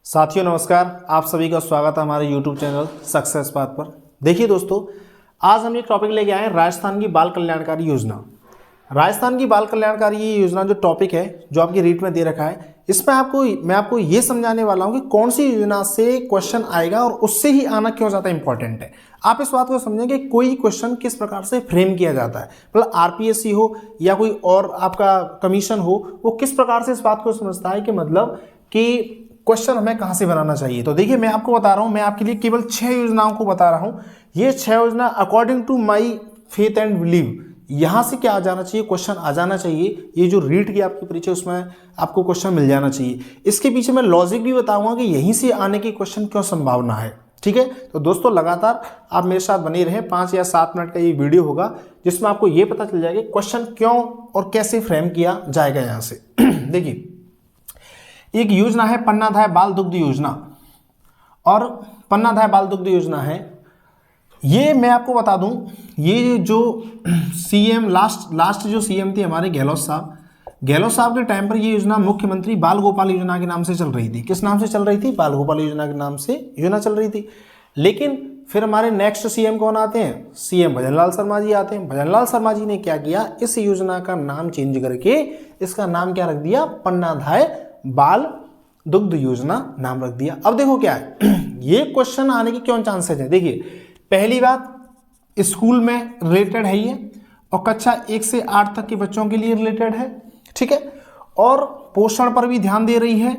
साथियों नमस्कार, आप सभी का स्वागत है हमारे YouTube चैनल सक्सेस पाथ पर। देखिए दोस्तों, आज हम एक टॉपिक लेके आए हैं राजस्थान की बाल कल्याणकारी योजना। राजस्थान की बाल कल्याणकारी ये योजना जो टॉपिक है, जो आपकी रीट में दे रखा है, इसमें मैं आपको ये समझाने वाला हूँ कि कौन सी योजना से क्वेश्चन आएगा और उससे ही आना क्यों ज़्यादा इंपॉर्टेंट है। आप इस बात को समझें कि कोई क्वेश्चन किस प्रकार से फ्रेम किया जाता है, मतलब आरपीएससी हो या कोई और आपका कमीशन हो, वो किस प्रकार से इस बात को समझता है कि मतलब कि क्वेश्चन हमें कहाँ से बनाना चाहिए। तो देखिए, मैं आपको बता रहा हूँ, मैं आपके लिए केवल 6 योजनाओं को बता रहा हूँ। ये 6 योजना according to my faith and believe, यहाँ से क्या आ जाना चाहिए, क्वेश्चन आ जाना चाहिए। ये जो रीट की आपकी परीक्षा उसमें आपको क्वेश्चन मिल जाना चाहिए। इसके पीछे मैं लॉजिक भी बताऊंगा कि यहीं से आने की क्वेश्चन क्यों संभावना है। ठीक है, तो दोस्तों लगातार आप मेरे साथ बने रहें। 5 या 7 मिनट का ये वीडियो होगा जिसमें आपको ये पता चल जाएगा क्वेश्चन क्यों और कैसे फ्रेम किया जाएगा यहाँ से। देखिए, एक योजना है पन्नाधाय बाल दुग्ध योजना, और पन्नाधाय बाल दुग्ध योजना है, ये मैं आपको बता दूं, ये जो सीएम लास्ट जो सीएम थे हमारे गहलोत साहब के टाइम पर ये योजना मुख्यमंत्री बाल गोपाल योजना के नाम से चल रही थी। किस नाम से चल रही थी? बाल गोपाल योजना के नाम से योजना चल रही थी। लेकिन फिर हमारे नेक्स्ट सीएम कौन आते हैं? सीएम भजनलाल शर्मा जी आते हैं। भजनलाल शर्मा जी ने क्या किया, इस योजना का नाम चेंज करके इसका नाम क्या रख दिया? पन्नाधाय बाल दुग्ध योजना नाम रख दिया। अब देखो क्या है, ये क्वेश्चन आने के क्यों चांसेस है। देखिए, पहली बात, स्कूल में रिलेटेड है ये, और कक्षा 1 से 8 तक के बच्चों के लिए रिलेटेड है। ठीक है, और पोषण पर भी ध्यान दे रही है।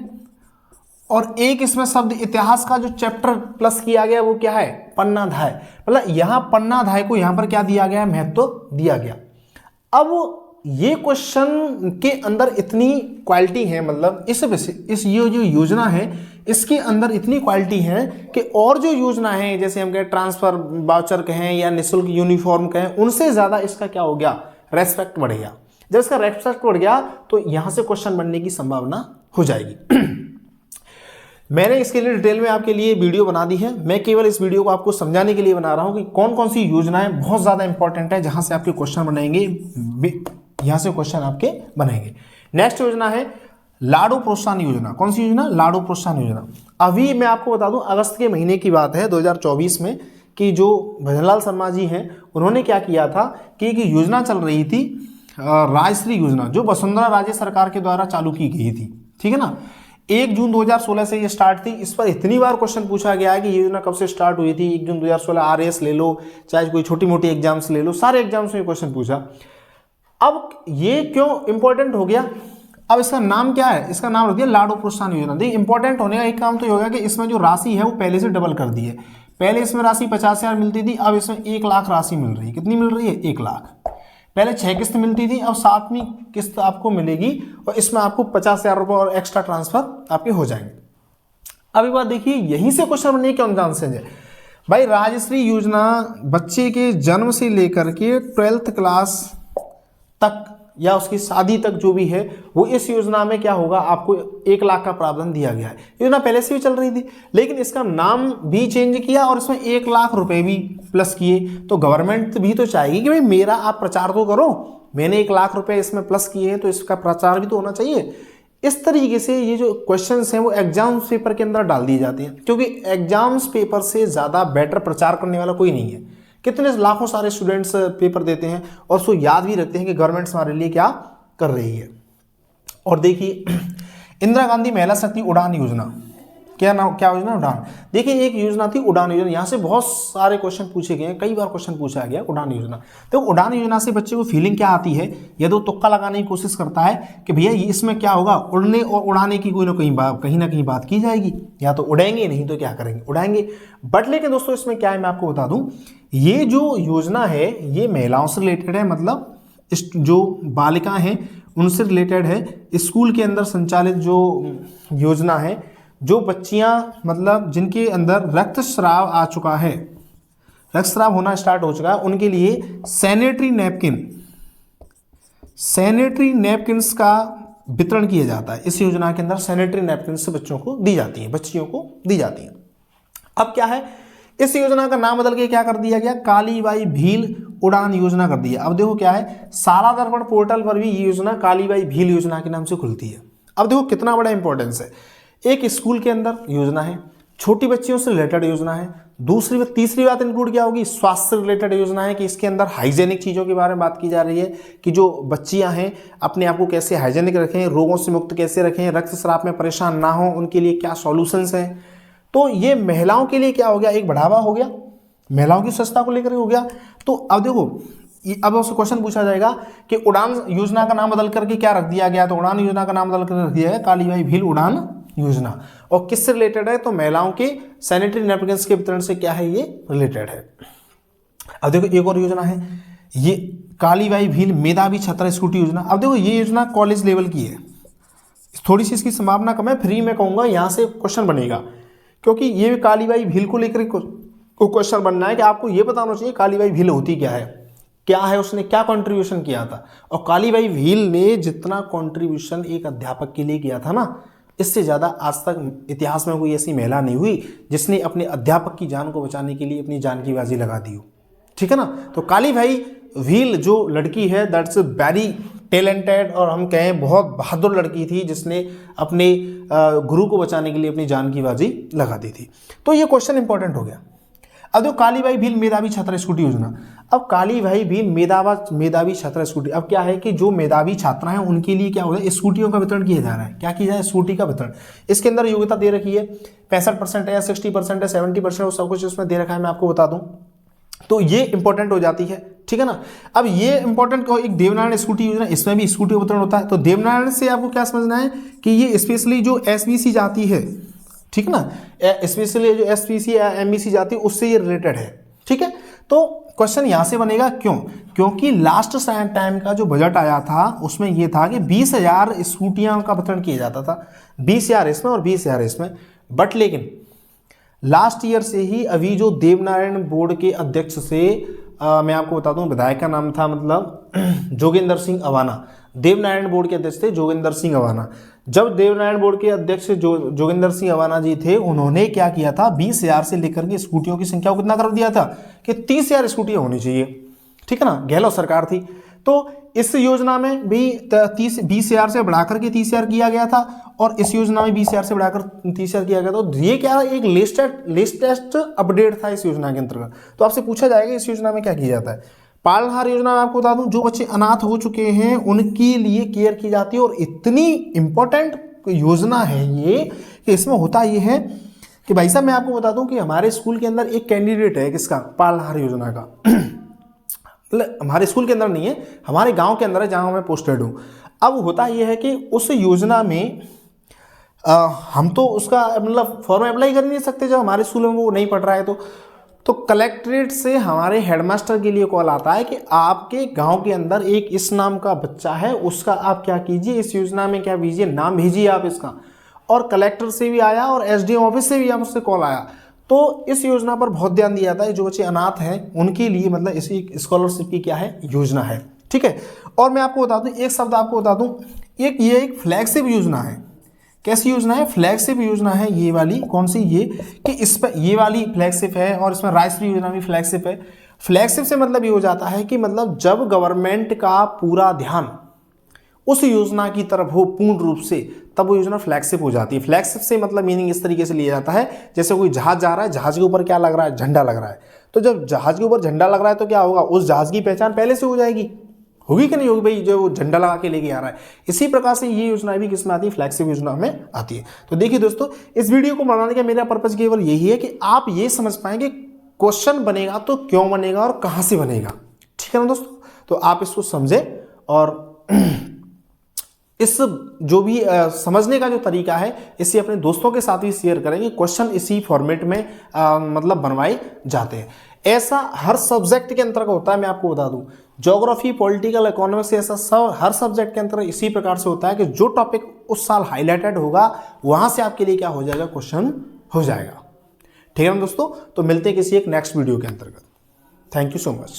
और एक इसमें शब्द इतिहास का जो चैप्टर प्लस किया गया वो क्या है? पन्नाधाय। मतलब यहां पन्नाधाय को यहां पर क्या दिया गया? महत्व दिया गया। अब ये क्वेश्चन के अंदर इतनी क्वालिटी है, मतलब इस ये जो योजना है इसके अंदर इतनी क्वालिटी है कि और जो योजना है, जैसे हम कहें ट्रांसफर वाउचर कहें या निःशुल्क यूनिफॉर्म कहें, उनसे ज्यादा इसका क्या हो गया? रेस्पेक्ट बढ़ गया। जब इसका रेस्पेक्ट बढ़ गया तो यहां से क्वेश्चन बनने की संभावना हो जाएगी। मैंने इसके लिए डिटेल में आपके लिए वीडियो बना दी है। मैं केवल इस वीडियो को आपको समझाने के लिए बना रहा हूं कि कौन कौन सी योजनाएं बहुत ज्यादा इंपॉर्टेंट है, जहां से आपके क्वेश्चन बनेंगे, यहां से क्वेश्चन आपके बनेंगे। नेक्स्ट योजना है लाडू प्रोत्साहन योजना। कौन सी योजना? लाडू प्रोत्साहन योजना। अभी मैं आपको बता दूं, अगस्त के महीने की बात है 2024 में, कि जो भजनलाल शर्मा जी हैं उन्होंने क्या किया था कि एक योजना चल रही थी, राजश्री योजना, जो वसुंधरा राजे सरकार के द्वारा चालू की गई थी। ठीक है ना, 1 जून 2016 से ये स्टार्ट थी। इस पर इतनी बार क्वेश्चन पूछा गया है कि ये योजना कब से स्टार्ट हुई थी। 1 जून 2016 आरएस ले लो, चाहे कोई छोटी मोटी एग्जाम्स ले लो, सारे एग्जाम्स में क्वेश्चन पूछा। अब ये क्यों इंपॉर्टेंट हो गया? अब इसका नाम क्या है? इसका नाम रख दिया लाडू प्रोत्साहन योजना। देखिए, इंपॉर्टेंट होने का एक काम तो ये होगा कि इसमें जो राशि है वो पहले से डबल कर दी है। पहले इसमें राशि 50,000 मिलती थी, अब इसमें 1 लाख राशि मिल रही है। कितनी मिल रही है? 1 लाख। पहले 6 किस्त मिलती थी, अब 7वीं किस्त आपको मिलेगी, और इसमें आपको 50,000 रुपये और एक्स्ट्रा ट्रांसफर आपके हो जाएंगे। अभी बात देखिए, यहीं से क्वेश्चन बनने के चांसेस है भाई। राजश्री योजना बच्चे के जन्म से लेकर के 12th क्लास तक या उसकी शादी तक जो भी है, वो इस योजना में क्या होगा? आपको 1 लाख का प्रावधान दिया गया है। योजना पहले से भी चल रही थी, लेकिन इसका नाम भी चेंज किया और इसमें 1 लाख रुपए भी प्लस किए। तो गवर्नमेंट भी तो चाहेगी कि भाई मेरा आप प्रचार तो करो, मैंने 1 लाख रुपए इसमें प्लस किए हैं तो इसका प्रचार भी तो होना चाहिए। इस तरीके से ये जो क्वेश्चंस हैं वो एग्जाम्स पेपर के अंदर डाल दिए जाते हैं, क्योंकि एग्जाम्स पेपर से ज़्यादा बेटर प्रचार करने वाला कोई नहीं है। कितने लाखों सारे स्टूडेंट्स पेपर देते हैं और उसको याद भी रखते हैं कि गवर्नमेंट हमारे लिए क्या कर रही है। और देखिए, इंदिरा गांधी महिला शक्ति उड़ान योजना, क्या योजना? उड़ान। देखिए, एक योजना थी उड़ान योजना। यहाँ से बहुत सारे क्वेश्चन पूछे गए हैं, कई बार क्वेश्चन पूछा गया उड़ान योजना। तो उड़ान योजना से बच्चे को फीलिंग क्या आती है? या तो तुक्का लगाने की कोशिश करता है कि भैया इसमें क्या होगा, उड़ने और उड़ाने की कोई ना कहीं ना कहीं बात की जाएगी, या तो उड़ेंगे, नहीं तो क्या करेंगे? उड़ाएंगे। बट लेकिन दोस्तों, इसमें क्या है मैं आपको बता दूं, ये जो योजना है ये महिलाओं से रिलेटेड है, मतलब जो बालिका हैं उनसे रिलेटेड है। स्कूल के अंदर संचालित जो योजना है, जो बच्चियां मतलब जिनके अंदर रक्तस्राव आ चुका है, रक्तस्राव होना स्टार्ट हो चुका है, उनके लिए सैनिटरी नैपकिन्स का वितरण किया जाता है। इस योजना के अंदर सैनिटरी नैपकिन्स से बच्चियों को दी जाती हैं। अब क्या है, इस योजना का नाम बदल के क्या कर दिया गया? कालीबाई भील उड़ान योजना कर दिया। अब देखो क्या है, सारा दर्पण पोर्टल पर भी ये योजना कालीबाई भील योजना के नाम से खुलती है। अब देखो कितना बड़ा इंपॉर्टेंस है। एक स्कूल के अंदर योजना है, छोटी बच्चियों से रिलेटेड योजना है, तीसरी बात इंक्लूड क्या होगी, स्वास्थ्य से रिलेटेड योजना है कि इसके अंदर हाइजेनिक चीज़ों के बारे में बात की जा रही है कि जो बच्चियां हैं अपने आप को कैसे हाइजेनिक रखें, रोगों से मुक्त कैसे रखें, रक्तस्राव में परेशान ना हो उनके लिए क्या सॉल्यूशंस हैं। तो ये महिलाओं के लिए क्या हो गया, एक बढ़ावा हो गया, महिलाओं की स्वच्छता को लेकर हो गया। तो अब देखो, अब उससे क्वेश्चन पूछा जाएगा कि उड़ान योजना का नाम बदल करके क्या रख दिया गया, तो उड़ान योजना का नाम बदल कर रख दिया गया कालीबाई भील उड़ान योजना। और किससे रिलेटेड है, तो महिलाओं के सैनिटरी नैपकिन्स के वितरण से क्या है, ये रिलेटेड है। अब देखो एक और योजना है, ये कालीबाई भील मेधावी छात्रा स्कूटी योजना। अब देखो ये योजना कॉलेज लेवल की है, थोड़ी सी इसकी संभावना कम है, फ्री में कहूँगा यहाँ से क्वेश्चन बनेगा, क्योंकि ये कालीबाई भील को लेकर को क्वेश्चन बनना है कि आपको ये बताना चाहिए कालीबाई भील होती क्या है, उसने क्या कंट्रीब्यूशन किया था। और कालीबाई भील ने जितना कंट्रीब्यूशन एक अध्यापक के लिए किया था ना, इससे ज़्यादा आज तक इतिहास में कोई ऐसी महिला नहीं हुई जिसने अपने अध्यापक की जान को बचाने के लिए अपनी जान की बाजी लगा दी हो, ठीक है ना। तो कालीबाई भील जो लड़की है दैट्स वेरी टैलेंटेड, और हम कहें बहुत बहादुर लड़की थी जिसने अपने गुरु को बचाने के लिए अपनी जान की बाजी लगा दी थी। तो ये क्वेश्चन इंपॉर्टेंट हो गया। अब देखो कालीबाई भील मेधावी छात्रा स्कूटी योजना। अब कालीबाई भील मेधावी छात्रा स्कूटी, अब क्या है कि जो मेधावी छात्रा हैं उनके लिए क्या हो रहा है, स्कूटियों का वितरण किया जा रहा है। क्या किया जाए, स्कूटी का वितरण। इसके अंदर योग्यता दे रखी है, 65% है, 60% है, 70% है, सब कुछ इसमें दे रखा है, मैं आपको बता दूं। तो ये इंपॉर्टेंट हो जाती है, ठीक है ना। अब ये इंपॉर्टेंट एक देवनारायण स्कूटी योजना, इसमें भी स्कूटी वितरण होता है। तो देवनारायण से आपको क्या समझना है कि ये स्पेशली जो एसबीसी जाति है, ठीक है ना, स्पेशली जो एसपीसी या एमबीसी जाति उससे ये रिलेटेड है, ठीक है। तो क्वेश्चन यहां से बनेगा, क्योंकि लास्ट टाइम का जो बजट आया था उसमें ये था कि 20,000 स्कूटियां का वितरण किया जाता था, 20,000 इसमें और 20,000 इसमें। बट लेकिन लास्ट ईयर से ही अभी जो देवनारायण बोर्ड के अध्यक्ष से मैं आपको बता दूं, विधायक का नाम था मतलब जोगेंद्र सिंह अवाना, देवनारायण बोर्ड के अध्यक्ष थे जोगेंद्र सिंह अवाना। जब देवनारायण बोर्ड के अध्यक्ष जोगेंद्र सिंह अवाना जी थे, उन्होंने क्या किया था, 20,000 से लेकर के स्कूटियों की संख्या को कितना कर दिया था कि 30,000 स्कूटियां होनी चाहिए, ठीक है ना। गहलोत सरकार थी, तो इस योजना में भी 20,000 से बढ़ाकर के 30,000 किया गया था, और इस योजना में 20,000 से बढ़ाकर 30,000 किया गया था। तो ये क्या एक लेटेस्ट अपडेट था इस योजना के अंतर्गत। तो आपसे पूछा जाएगा इस योजना में क्या किया जाता है। पालनहार योजना में आपको बता दूं, जो बच्चे अनाथ हो चुके हैं उनके लिए केयर की जाती है, और इतनी इंपॉर्टेंट योजना है ये कि इसमें होता ये है कि भाई साहब मैं आपको बता दूं कि हमारे स्कूल के अंदर एक कैंडिडेट है, किसका, पालनहार योजना का। हमारे स्कूल के अंदर नहीं है, हमारे गांव के अंदर है जहां मैं पोस्टेड हूं। अब होता यह है कि उस योजना में हम तो उसका मतलब फॉर्म अप्लाई कर नहीं सकते जब हमारे स्कूल में वो नहीं पढ़ रहा है। तो कलेक्ट्रेट से हमारे हेडमास्टर के लिए कॉल आता है कि आपके गांव के अंदर एक इस नाम का बच्चा है, उसका आप क्या कीजिए, इस योजना में क्या भेजिए, नाम भेजिए आप इसका। और कलेक्टर से भी आया और एसडीएम ऑफिस से भी आप उससे कॉल आया। तो इस योजना पर बहुत ध्यान दिया जाता है, जो बच्चे अनाथ हैं उनके लिए मतलब इसी स्कॉलरशिप की क्या है, योजना है, ठीक है। और मैं आपको बता दूं, एक शब्द आपको बता दूं, ये एक फ्लैगशिप योजना है। कैसी योजना है, फ्लैगशिप योजना है ये वाली। कौन सी, ये कि इस पर ये वाली फ्लैगशिप है, और इसमें राष्ट्रीय योजना भी फ्लैगशिप है। फ्लैगशिप से मतलब ये हो जाता है कि मतलब जब गवर्नमेंट का पूरा ध्यान उस योजना की तरफ हो पूर्ण रूप से, तब वो योजना फ्लैगशिप हो जाती है। फ्लैगशिप से मतलब मीनिंग इस तरीके से लिया जाता है, जैसे कोई जहाज जा रहा है, जहाज के ऊपर क्या लग रहा है, झंडा लग रहा है। तो जब जहाज के ऊपर झंडा लग रहा है तो क्या होगा, उस जहाज की पहचान पहले से हो जाएगी, होगी कि नहीं होगी भाई, जो झंडा लगा के लेके आ रहा है। इसी प्रकार से ये योजना भी किसमें आती है, फ्लैगशिप योजना में आती है। तो देखिए दोस्तों, इस वीडियो को बनाने का मेरा पर्पज केवल यही है कि आप ये समझ पाएं कि क्वेश्चन बनेगा तो क्यों बनेगा और कहां से बनेगा, ठीक है ना दोस्तों। तो आप इसको समझे, और इस जो भी समझने का जो तरीका है इसे अपने दोस्तों के साथ भी शेयर करेंगे। क्वेश्चन इसी फॉर्मेट में मतलब बनवाए जाते हैं। ऐसा हर सब्जेक्ट के अंतर्गत होता है। मैं आपको बता दूं, ज्योग्राफी, पॉलिटिकल, इकोनॉमिक्स, ऐसा सब हर सब्जेक्ट के अंतर्गत इसी प्रकार से होता है कि जो टॉपिक उस साल हाईलाइटेड होगा वहां से आपके लिए क्या हो जाएगा, क्वेश्चन हो जाएगा, ठीक है ना दोस्तों। तो मिलते हैं किसी एक नेक्स्ट वीडियो के अंतर्गत। Thank you so much.